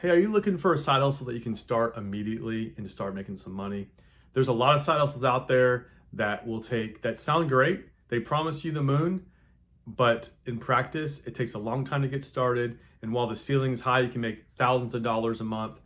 Hey, are you looking for a side hustle that you can start immediately and to start making some money? There's a lot of side hustles out there that sound great. They promise you the moon, but in practice, it takes a long time to get started. And while the ceiling's high, you can make thousands of dollars a month,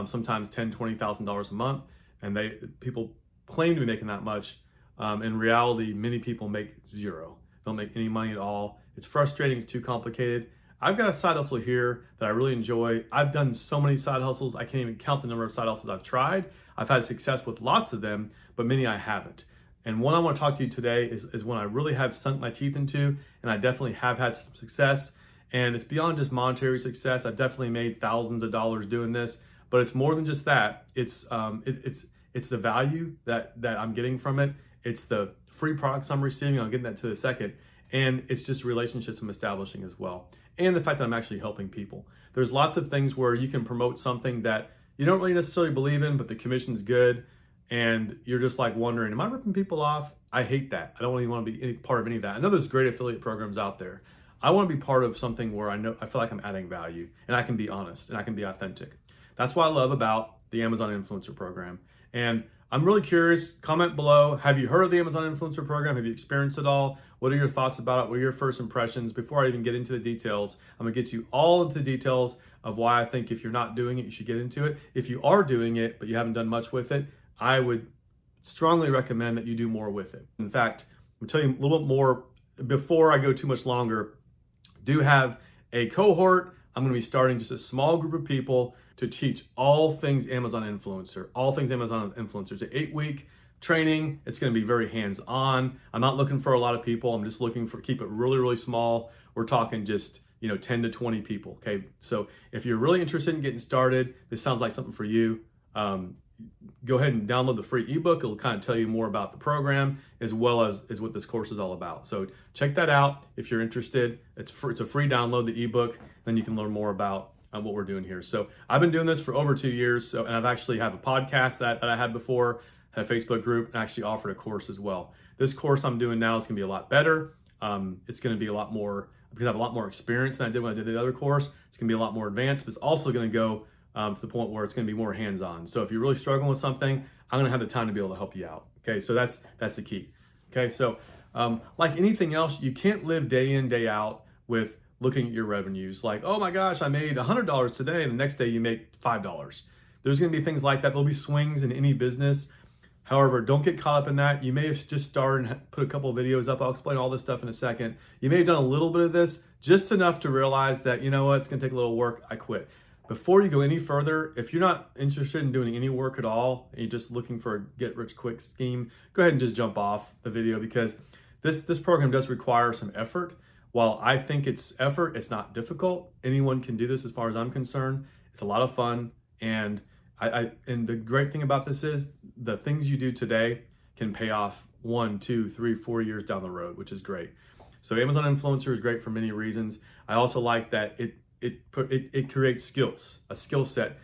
sometimes $20,000 a month. And people claim to be making that much. In reality, many people make zero. Don't make any money at all. It's frustrating. It's too complicated. I've got a side hustle here that I really enjoy. I've done so many side hustles. I can't even count the number of side hustles I've tried. I've had success with lots of them, but many I haven't. And one I want to talk to you today is one I really have sunk my teeth into, and I definitely have had some success. And it's beyond just monetary success. I've definitely made thousands of dollars doing this, but it's more than just that. It's the value that I'm getting from it. It's the free products I'm receiving. I'll get into that to a second. And it's just relationships I'm establishing as well. And the fact that I'm actually helping people. There's lots of things where you can promote something that you don't really necessarily believe in, but the commission's good. And you're just like wondering, am I ripping people off? I hate that. I don't really want to be any part of any of that. I know there's great affiliate programs out there. I want to be part of something where I feel like I'm adding value and I can be honest and I can be authentic. That's what I love about the Amazon Influencer Program. And I'm really curious, comment below. Have you heard of the Amazon Influencer Program? Have you experienced it all? What are your thoughts about it? What are your first impressions? Before I even get into the details, I'm gonna get you all into the details of why I think if you're not doing it, you should get into it. If you are doing it, but you haven't done much with it, I would strongly recommend that you do more with it. In fact, I'm gonna tell you a little bit more before I go too much longer. Do have a cohort. I'm going to be starting just a small group of people to teach all things Amazon influencer, all things Amazon influencer. It's an 8-week training. It's going to be very hands-on. I'm not looking for a lot of people. I'm just looking for keep it really, really small. We're talking just 10 to 20 people. Okay. So if you're really interested in getting started, this sounds like something for you. Go ahead and download the free ebook. It'll kind of tell you more about the program as well as what this course is all about. So check that out if you're interested. It's a free download, the ebook. Then you can learn more about what we're doing here. So I've been doing this for over 2 years. And I've actually have a podcast that I had before, had a Facebook group, and actually offered a course as well. This course I'm doing now is going to be a lot better. It's going to be a lot more, because I have a lot more experience than I did when I did the other course. It's going to be a lot more advanced, but it's also going to go to the point where it's going to be more hands-on. So if you're really struggling with something, I'm going to have the time to be able to help you out. Okay, so that's the key. Okay, so like anything else, you can't live day in, day out with looking at your revenues. Like, oh my gosh, I made $100 today, and the next day you make $5. There's going to be things like that. There'll be swings in any business. However, don't get caught up in that. You may have just started and put a couple of videos up. I'll explain all this stuff in a second. You may have done a little bit of this, just enough to realize that, you know what, it's going to take a little work. I quit. Before you go any further, if you're not interested in doing any work at all, and you're just looking for a get-rich-quick scheme, go ahead and just jump off the video, because this program does require some effort. While I think it's effort, it's not difficult. Anyone can do this as far as I'm concerned. It's a lot of fun, and and the great thing about this is the things you do today can pay off 1, 2, 3, 4 years down the road, which is great. So Amazon Influencer is great for many reasons. I also like that it creates skills, a skill set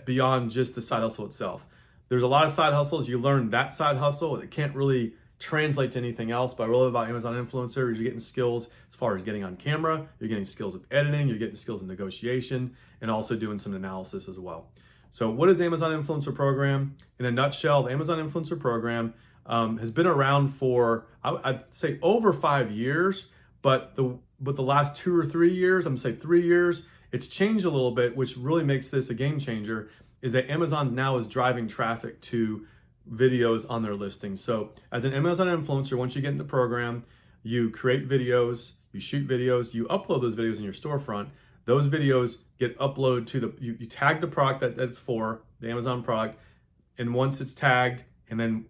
beyond just the side hustle itself. There's a lot of side hustles. You learn that side hustle. It can't really translate to anything else. But I really love about Amazon Influencer is you're getting skills as far as getting on camera. You're getting skills with editing. You're getting skills in negotiation, and also doing some analysis as well. So what is Amazon Influencer Program? In a nutshell, the Amazon Influencer Program has been around for, I'd say, over 5 years, but the last 2 or 3 years, I'm gonna say 3 years, it's changed a little bit, which really makes this a game changer, is that Amazon now is driving traffic to videos on their listings. So as an Amazon influencer, once you get in the program, you create videos, you shoot videos, you upload those videos in your storefront. Those videos get uploaded to you tag the product that's for the Amazon product, and once it's tagged, and then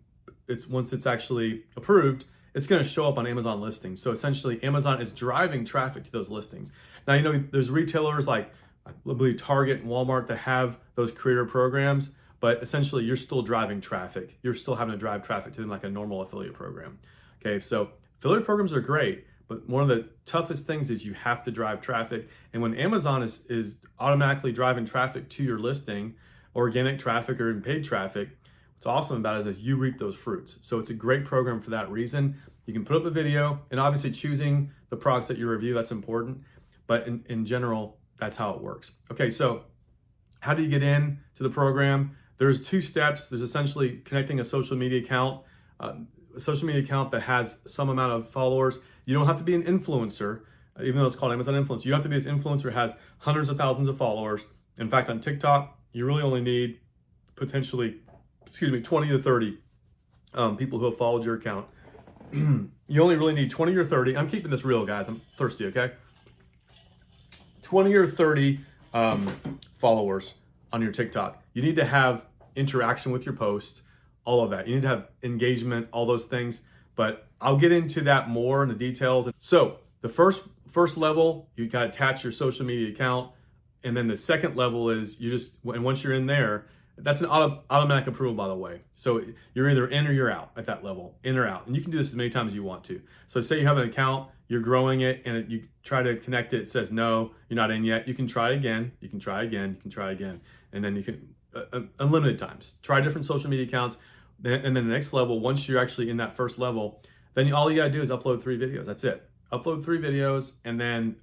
once it's actually approved, it's going to show up on Amazon listings. So essentially, Amazon is driving traffic to those listings. Now, there's retailers like, I believe, Target and Walmart that have those creator programs, but essentially you're still driving traffic. You're still having to drive traffic to them like a normal affiliate program. Okay, so affiliate programs are great, but one of the toughest things is you have to drive traffic. And when Amazon is automatically driving traffic to your listing, organic traffic or even paid traffic, what's awesome about it is you reap those fruits. So it's a great program for that reason. You can put up a video, and obviously choosing the products that you review, that's important. But in general, that's how it works. Okay, so how do you get in to the program? There's 2 steps. There's essentially connecting a social media account, that has some amount of followers. You don't have to be an influencer, even though it's called Amazon Influencer. You have to be this influencer who has hundreds of thousands of followers. In fact, on TikTok, you really only need potentially, 20 to 30 people who have followed your account. You only really need 20 or 30. I'm keeping this real, guys. I'm thirsty, okay? 20 or 30 followers on your TikTok. You need to have interaction with your post, all of that. You need to have engagement, all those things. But I'll get into that more in the details. So the first level, you got to attach your social media account. And then the second level is and once you're in there, that's an automatic approval, by the way. So you're either in or you're out at that level, in or out. And you can do this as many times as you want to. So say you have an account, you're growing it, and you try to connect it. It says, no, you're not in yet. You can try again. You can try again. You can try again. And then you can, unlimited times, try different social media accounts. And then the next level, once you're actually in that first level, then all you got to do is upload 3 videos. That's it. Upload 3 videos. And then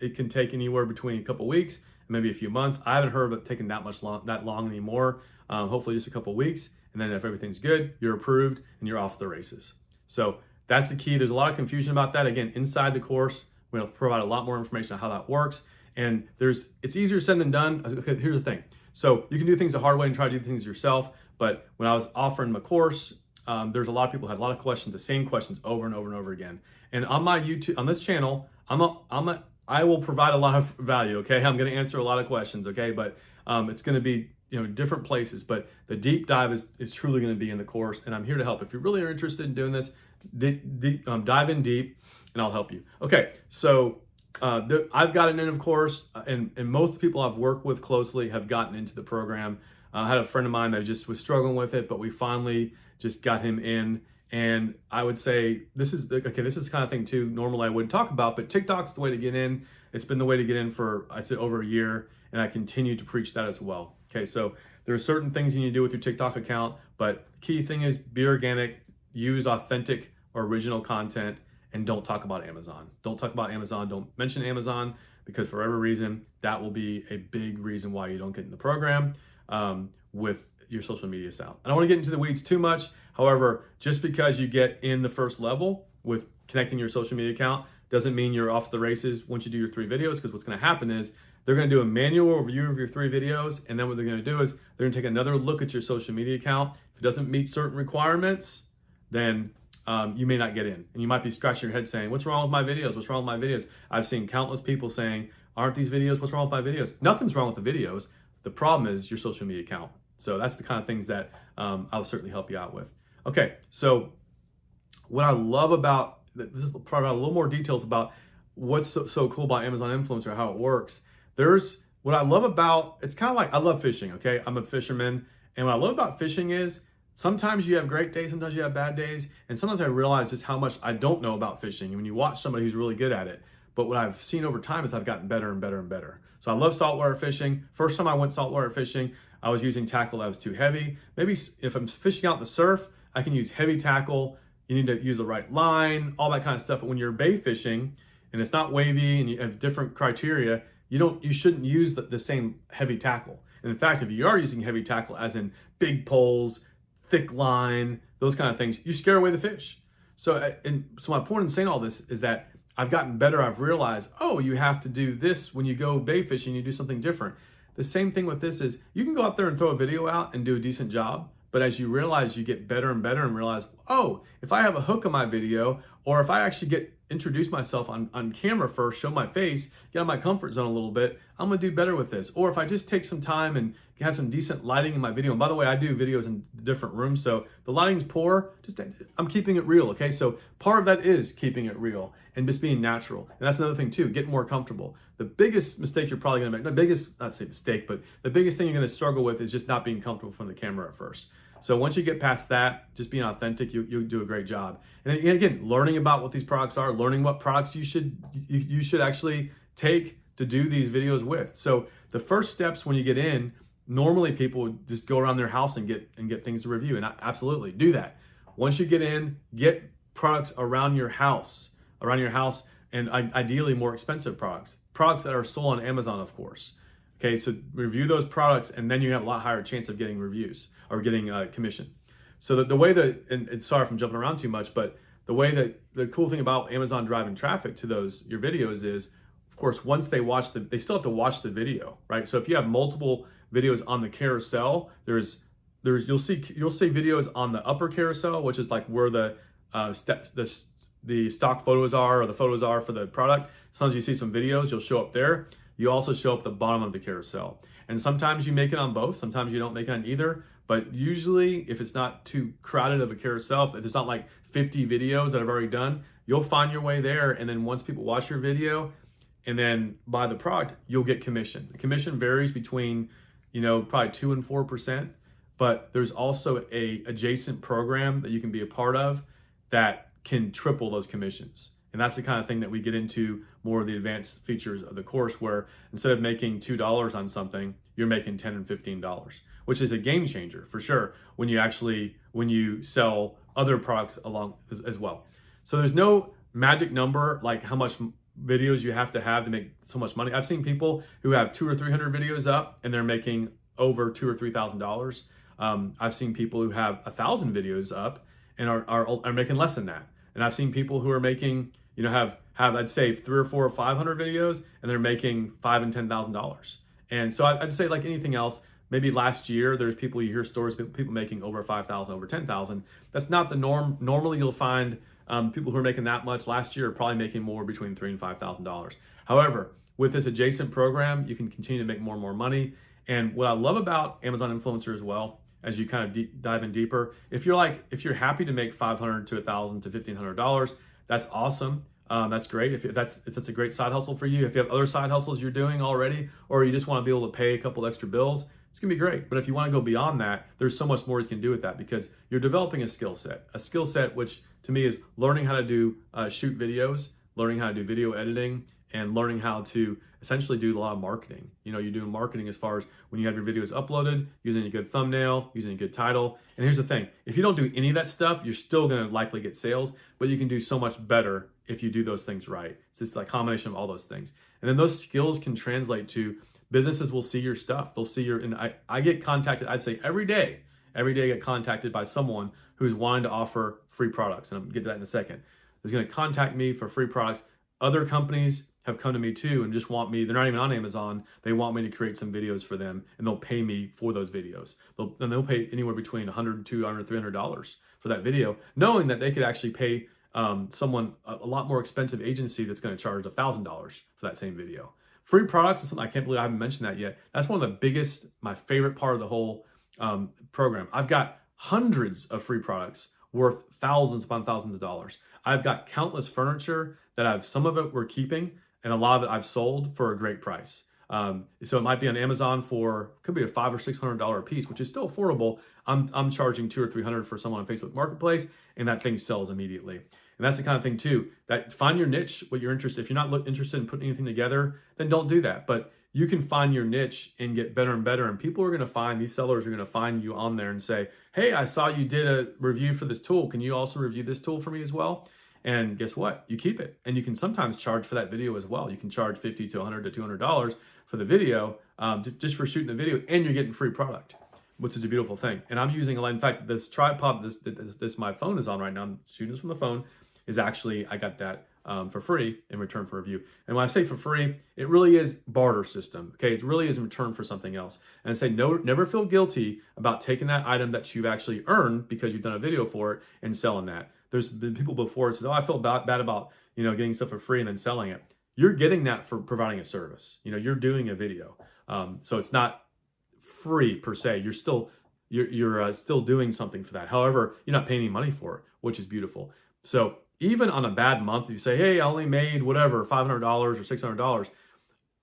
it can take anywhere between a couple weeks, maybe a few months. I haven't heard of it taking that long anymore. Hopefully just a couple weeks. And then if everything's good, you're approved and you're off the races. So that's the key. There's a lot of confusion about that. Again, inside the course, we're going to provide a lot more information on how that works. And it's easier said than done. Okay, here's the thing. So you can do things the hard way and try to do things yourself. But when I was offering my course, there's a lot of people who had a lot of questions, the same questions over and over and over again. And on my YouTube, on this channel, I will provide a lot of value, okay? I'm going to answer a lot of questions, okay? But it's going to be, different places. But the deep dive is truly going to be in the course, and I'm here to help. If you really are interested in doing this, dive in deep, and I'll help you. Okay, so I've gotten in, of course, and most people I've worked with closely have gotten into the program. I had a friend of mine that just was struggling with it, but we finally just got him in. And I would say this is the kind of thing too, normally I wouldn't talk about, but TikTok's the way to get in. It's been the way to get in for, I'd say, over a year, and I continue to preach that as well. Okay, so there are certain things you need to do with your TikTok account, but the key thing is be organic, use authentic or original content, and don't talk about Amazon. Don't talk about Amazon, don't mention Amazon, because for every reason, that will be a big reason why you don't get in the program with your social media account. I don't want to get into the weeds too much. However, just because you get in the first level with connecting your social media account doesn't mean you're off the races once you do your 3 videos, because what's going to happen is they're going to do a manual review of your 3 videos, and then what they're going to do is they're going to take another look at your social media account. If it doesn't meet certain requirements, then you may not get in. And you might be scratching your head saying, what's wrong with my videos? What's wrong with my videos? I've seen countless people saying, aren't these videos? What's wrong with my videos? Nothing's wrong with the videos. The problem is your social media account. So that's the kind of things that I'll certainly help you out with. Okay, so what I love about, this is probably a little more details about what's so cool about Amazon Influencer, how it works. There's what I love about, it's kind of like, I love fishing, okay? I'm a fisherman. And what I love about fishing is sometimes you have great days, sometimes you have bad days. And sometimes I realize just how much I don't know about fishing. And when you watch somebody who's really good at it, but what I've seen over time is I've gotten better and better and better. So I love saltwater fishing. First time I went saltwater fishing, I was using tackle that was too heavy. Maybe if I'm fishing out in the surf, I can use heavy tackle. You need to use the right line, all that kind of stuff. But when you're bait fishing and it's not wavy and you have different criteria, you shouldn't use the same heavy tackle. And in fact, if you are using heavy tackle, as in big poles, thick line, those kind of things, you scare away the fish. So my point in saying all this is that I've gotten better. I've realized, oh, you have to do this when you go bait fishing, you do something different. The same thing with this is you can go out there and throw a video out and do a decent job, but as you realize, you get better and better and realize, oh, if I have a hook on my video, or if I actually introduce myself on camera first, show my face, get out of my comfort zone a little bit, I'm gonna do better with this. Or if I just take some time and have some decent lighting in my video, and by the way, I do videos in different rooms, so the lighting's poor, I'm keeping it real, okay? So part of that is keeping it real and just being natural. And that's another thing too, get more comfortable. The biggest mistake you're probably gonna make, not say mistake, but the biggest thing you're gonna struggle with is just not being comfortable from the camera at first. So once you get past that, just being authentic, you'll do a great job. And again, learning about what these products are, learning what products you should actually take to do these videos with. So the first steps when you get in, normally people would just go around their house and get things to review, and absolutely do that. Once you get in, get products around your house, and ideally more expensive products. products that are sold on Amazon, of course. Okay, so review those products, and then you have a lot higher chance of getting reviews or getting commission. So the way that, and sorry if I'm jumping around too much, but the way that the cool thing about Amazon driving traffic to your videos is, of course, once they watch they still have to watch the video, right? So if you have multiple videos on the carousel, you'll see videos on the upper carousel, which is like where the stock photos are, or the photos are for the product. Sometimes you see some videos, you'll show up there. You also show up at the bottom of the carousel. And sometimes you make it on both, sometimes you don't make it on either. But usually, if it's not too crowded of a carousel, if it's not like 50 videos that I've already done, you'll find your way there. And then once people watch your video and then buy the product, you'll get commission. The commission varies between, probably 2 and 4%. But there's also a adjacent program that you can be a part of that can triple those commissions. And that's the kind of thing that we get into more of the advanced features of the course, where instead of making $2 on something, you're making $10 and $15, which is a game changer for sure when you sell other products along as well. So there's no magic number like how much videos you have to make so much money. I've seen people who have 200 or 300 videos up and they're making over $2,000 or $3,000. I've seen people who have 1,000 videos up and are making less than that. And I've seen people who are making, have I'd say 300 or 400 or 500 videos, and they're making $5,000 and $10,000. And so I'd say, like anything else, maybe last year there's people, you hear stories, people making over 5,000, over 10,000. That's not the norm. Normally you'll find people who are making that much last year are probably making more between $3,000 and $5,000. However, with this adjacent program, you can continue to make more and more money. And what I love about Amazon Influencer as well, as you kind of dive in deeper, if you're happy to make $500 to $1,000 to $1,500, that's awesome. That's great. If that's a great side hustle for you. If you have other side hustles you're doing already, or you just want to be able to pay a couple extra bills, it's gonna be great. But if you want to go beyond that, there's so much more you can do with that, because you're developing a skill set, which to me is learning how to do shoot videos, learning how to do video editing, and learning how to essentially do a lot of marketing. You're doing marketing as far as when you have your videos uploaded, using a good thumbnail, using a good title. And here's the thing, if you don't do any of that stuff, you're still gonna likely get sales, but you can do so much better if you do those things right. It's just like a combination of all those things. And then those skills can translate to businesses will see your stuff. They'll see and I get contacted, I'd say every day I get contacted by someone who's wanting to offer free products. And I'm gonna get to that in a second. Is gonna contact me for free products. Other companies have come to me too and just want me, they're not even on Amazon, they want me to create some videos for them, and they'll pay me for those videos. They'll pay anywhere between $100, $200, $300 for that video, knowing that they could actually pay someone a lot more expensive agency that's going to charge $1,000 for that same video. Free products is something I can't believe I haven't mentioned that yet. That's one of the biggest, my favorite part of the whole program. I've got hundreds of free products worth thousands upon thousands of dollars. I've got countless furniture that some of it we're keeping, and a lot of it I've sold for a great price. So it might be on Amazon could be a $500 or $600 piece, which is still affordable. I'm charging $200 or $300 for someone on Facebook Marketplace, and that thing sells immediately. And that's the kind of thing too, that find your niche, what you're interested. If you're not interested in putting anything together, then don't do that. But you can find your niche and get better and better. And people are these sellers are gonna find you on there and say, hey, I saw you did a review for this tool. Can you also review this tool for me as well? And guess what? You keep it. And you can sometimes charge for that video as well. You can charge $50 to $100 to $200 for the video, just for shooting the video, and you're getting free product, which is a beautiful thing. And I'm using, in fact, this tripod, this my phone is on right now, I'm shooting this from the phone, is actually, I got that for free in return for a review. And when I say for free, it really is barter system. Okay, it really is in return for something else. And I say, no, never feel guilty about taking that item that you've actually earned because you've done a video for it and selling that. There's been people before that said, oh, I feel bad about getting stuff for free and then selling it. You're getting that for providing a service. You're doing a video, so it's not free per se. You're still doing something for that. However, you're not paying any money for it, which is beautiful. So even on a bad month, if you say, hey, I only made whatever, $500 or $600,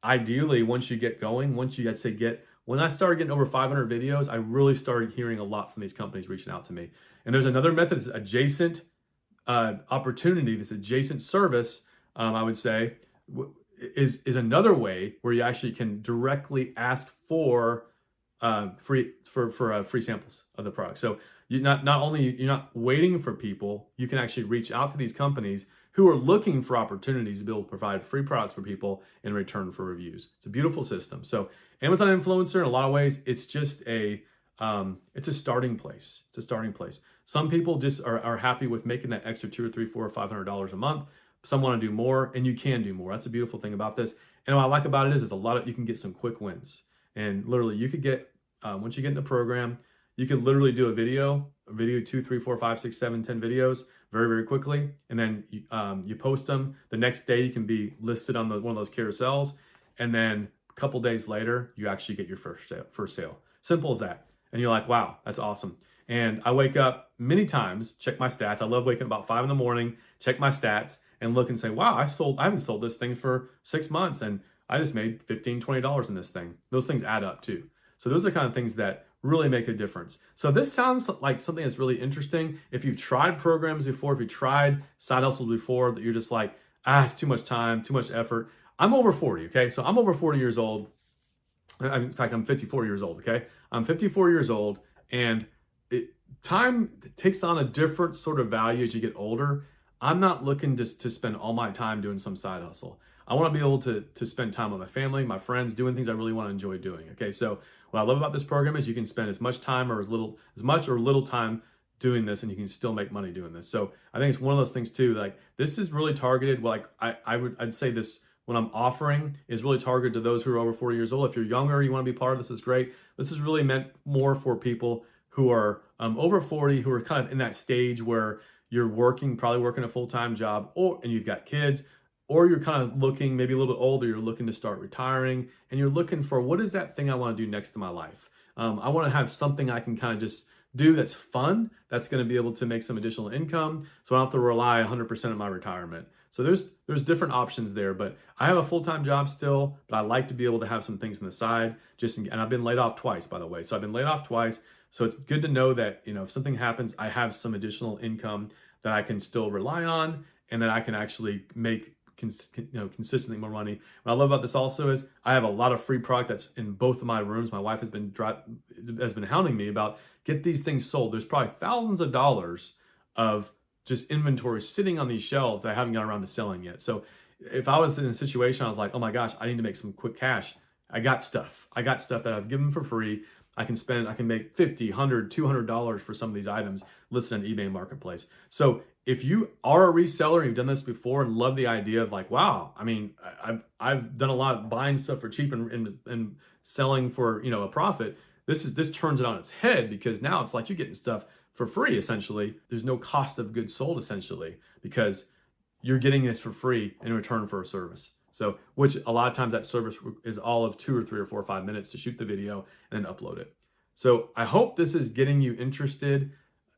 ideally, once you get going, when I started getting over 500 videos, I really started hearing a lot from these companies reaching out to me. And there's another method, it's adjacent opportunity, this adjacent service, I would say, is another way where you actually can directly ask for free samples of the product. So you're not waiting for people, you can actually reach out to these companies who are looking for opportunities to be able to provide free products for people in return for reviews. It's a beautiful system. So Amazon Influencer, in a lot of ways, it's just it's a starting place. It's a starting place. Some people just are happy with making that extra $200 or $300, $400, or $500 a month. Some want to do more, and you can do more. That's a beautiful thing about this. And what I like about it is, you can get some quick wins. And literally, you could get once you get in the program, you can literally do a video, 2, 3, 4, 5, 6, 7, 10 videos very, very quickly. And then you post them. The next day, you can be listed on one of those carousels. And then a couple days later, you actually get your first sale. Simple as that. And you're like, wow, that's awesome. And I wake up many times, check my stats. I love waking up about 5 in the morning, check my stats, and look and say, wow, I haven't sold this thing for 6 months, and I just made $15, $20 in this thing. Those things add up too. So those are the kind of things that really make a difference. So this sounds like something that's really interesting. If you've tried programs before, if you tried side hustles before, that you're just like, it's too much time, too much effort. I'm over 40, okay? So I'm over 40 years old. In fact, I'm 54 years old, okay? I'm 54 years old, and time takes on a different sort of value as you get older. I'm not looking to spend all my time doing some side hustle. I want to be able to spend time with my family, my friends, doing things I really want to enjoy doing, okay? So what I love about this program is you can spend as much or little time doing this, and you can still make money doing this. So I think it's one of those things too, like this is really targeted, like I'd say this, what I'm offering is really targeted to those who are over 40 years old. If you're younger, you want to be part of this, is great. This is really meant more for people who are over 40, who are kind of in that stage where you're probably working a full-time job, and you've got kids, or you're kind of looking maybe a little bit older, you're looking to start retiring, and you're looking for, what is that thing I want to do next to my life? I want to have something I can kind of just do that's fun, that's going to be able to make some additional income, so I don't have to rely 100% on my retirement. So there's different options there, but I have a full-time job still, but I like to be able to have some things on the side. And I've been laid off twice, by the way. So I've been laid off twice. So it's good to know that, if something happens, I have some additional income that I can still rely on, and that I can actually make consistently more money. What I love about this also is I have a lot of free product that's in both of my rooms. My wife has been hounding me about, get these things sold. There's probably thousands of dollars of just inventory sitting on these shelves that I haven't gotten around to selling yet. So if I was in a situation, I was like, oh my gosh, I need to make some quick cash. I got stuff that I've given for free. I can make $50, $100, $200 for some of these items listed on eBay Marketplace. So if you are a reseller and you've done this before and love the idea of like, wow, I mean, I've done a lot of buying stuff for cheap and selling for, a profit. This turns it on its head, because now it's like you're getting stuff for free, essentially. There's no cost of goods sold, essentially, because you're getting this for free in return for a service. So, which a lot of times that service is all of 2 or 3 or 4 or 5 minutes to shoot the video and then upload it. So I hope this is getting you interested.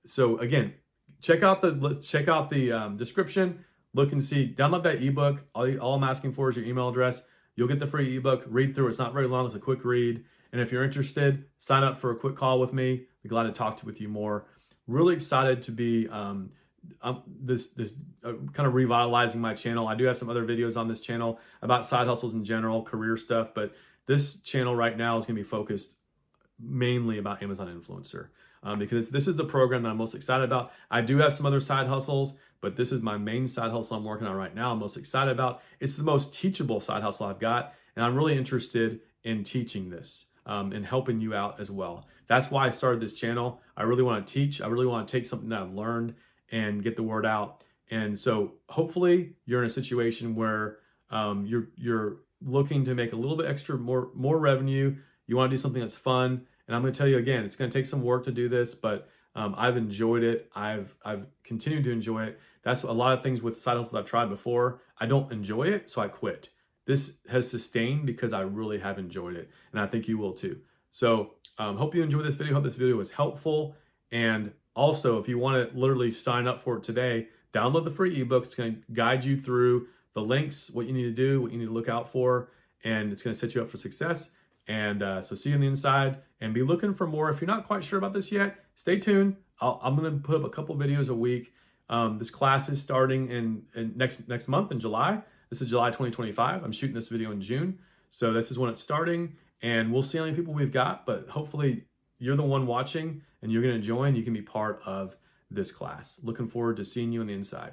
So again, check out the description, look and see, download that ebook. All I'm asking for is your email address. You'll get the free ebook, read through. It's not very long, it's a quick read. And if you're interested, sign up for a quick call with me. I'd be glad to talk with you more. Really excited to be kind of revitalizing my channel. I do have some other videos on this channel about side hustles in general, career stuff, but this channel right now is going to be focused mainly about Amazon Influencer, because this is the program that I'm most excited about. I do have some other side hustles, but this is my main side hustle I'm working on right now. I'm most excited about. It's the most teachable side hustle I've got, and I'm really interested in teaching this and helping you out as well. That's why I started this channel. I really want to teach. I really want to take something that I've learned and get the word out. And so hopefully you're in a situation where you're looking to make a little bit extra, more revenue. You want to do something that's fun. And I'm going to tell you again, it's going to take some work to do this, but I've enjoyed it. I've continued to enjoy it. That's a lot of things with side hustles I've tried before. I don't enjoy it, so I quit. This has sustained because I really have enjoyed it, and I think you will too. So hope you enjoyed this video. Hope this video was helpful. And also, if you want to literally sign up for it today, download the free ebook. It's going to guide you through the links, what you need to do, what you need to look out for, and it's going to set you up for success. And so see you on the inside, and be looking for more. If you're not quite sure about this yet, stay tuned. I'm going to put up a couple videos a week. This class is starting in next month in July. This is July 2025. I'm shooting this video in June. So this is when it's starting, and we'll see how many people we've got, but hopefully you're the one watching and you're going to join. You can be part of this class. Looking forward to seeing you on the inside.